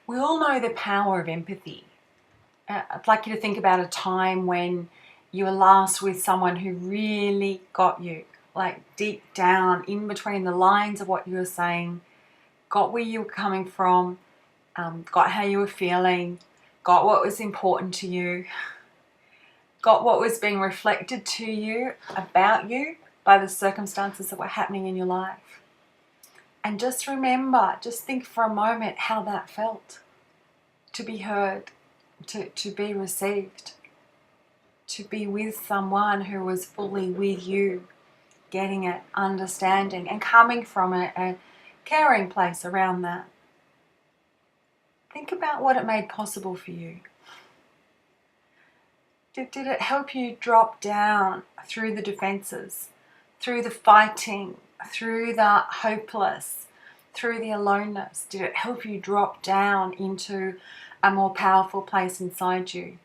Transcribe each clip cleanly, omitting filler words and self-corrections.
We all know the power of empathy. I'd like you to think about a time when you were last with someone who really got you, like deep down in between the lines of what you were saying, got where you were coming from, got how you were feeling, got what was important to you, got what was being reflected to you about you by the circumstances that were happening in your life. And just remember, just think for a moment how that felt. To be heard, to be received, to be with someone who was fully with you, getting it, understanding, and coming from a caring place around that. Think about what it made possible for you. Did it help you drop down through the defenses, through the fighting, through the hopeless, through the aloneness? Did it help you drop down into a more powerful place inside you,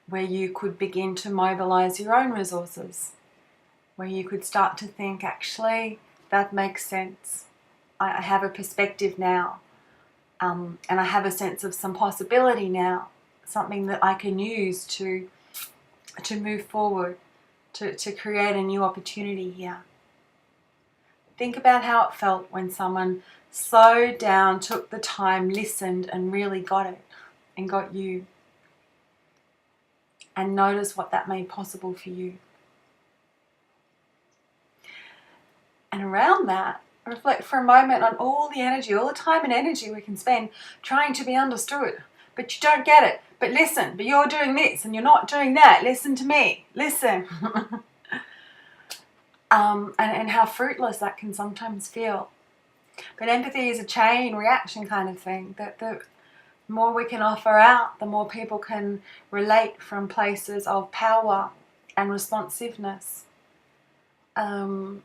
where you could begin to mobilize your own resources, where you could start to think, actually, that makes sense. I have a perspective now, and I have a sense of some possibility now, something that I can use to move forward, to create a new opportunity here. Think about how it felt when someone slowed down, took the time, listened, and really got it, and got you. And notice what that made possible for you. And around that, reflect for a moment on all the energy, all the time and energy we can spend trying to be understood. But you don't get it. But listen, but you're doing this and you're not doing that. Listen to me. Listen. And how fruitless that can sometimes feel. But empathy is a chain reaction kind of thing. That the more we can offer out, the more people can relate from places of power and responsiveness. So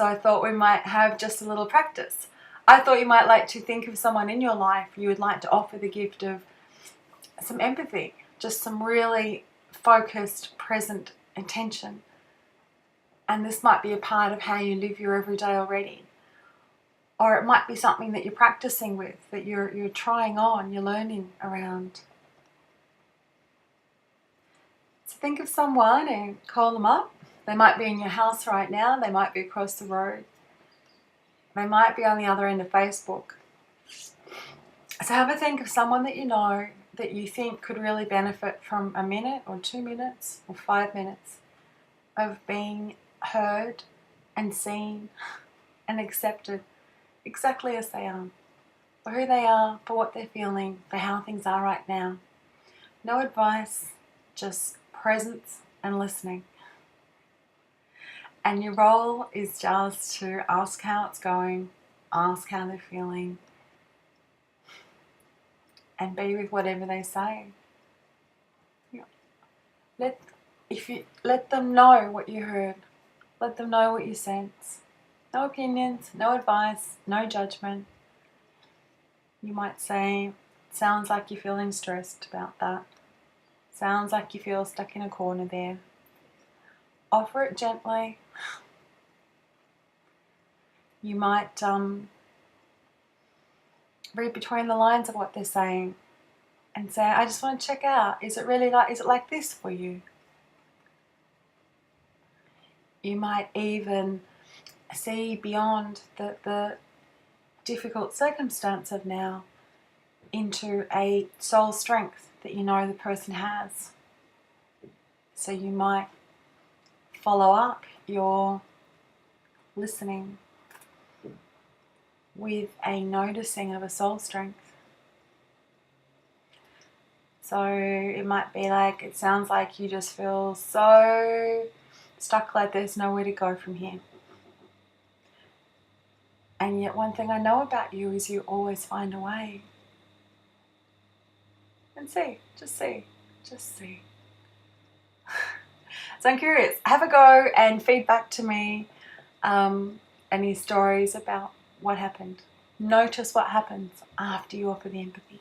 I thought we might have just a little practice. I thought you might like to think of someone in your life you would like to offer the gift of some empathy, just some really focused, present attention. And this might be a part of how you live your everyday already. Or it might be something that you're practicing with, that you're trying on, you're learning around. So think of someone and call them up. They might be in your house right now. They might be across the road. They might be on the other end of Facebook. So have a think of someone that you know that you think could really benefit from a minute or 2 minutes or 5 minutes of being heard and seen and accepted exactly as they are, for who they are, for what they're feeling, for how things are right now. No advice, just presence and listening. And your role is just to ask how it's going, ask how they're feeling, and be with whatever they say. Let them know what you heard. Let them know what you sense. No opinions, no advice, no judgment. You might say, sounds like you're feeling stressed about that. Sounds like you feel stuck in a corner there. Offer it gently. You might read between the lines of what they're saying and say, I just want to check out, is it like this for you? You might even see beyond the difficult circumstance of now into a soul strength that you know the person has. So you might follow up your listening with a noticing of a soul strength. So it might be like, it sounds like you just feel so stuck, like there's nowhere to go from here. And yet one thing I know about you is you always find a way. And just see. So I'm curious, have a go and feed back to me any stories about what happened. Notice what happens after you offer the empathy.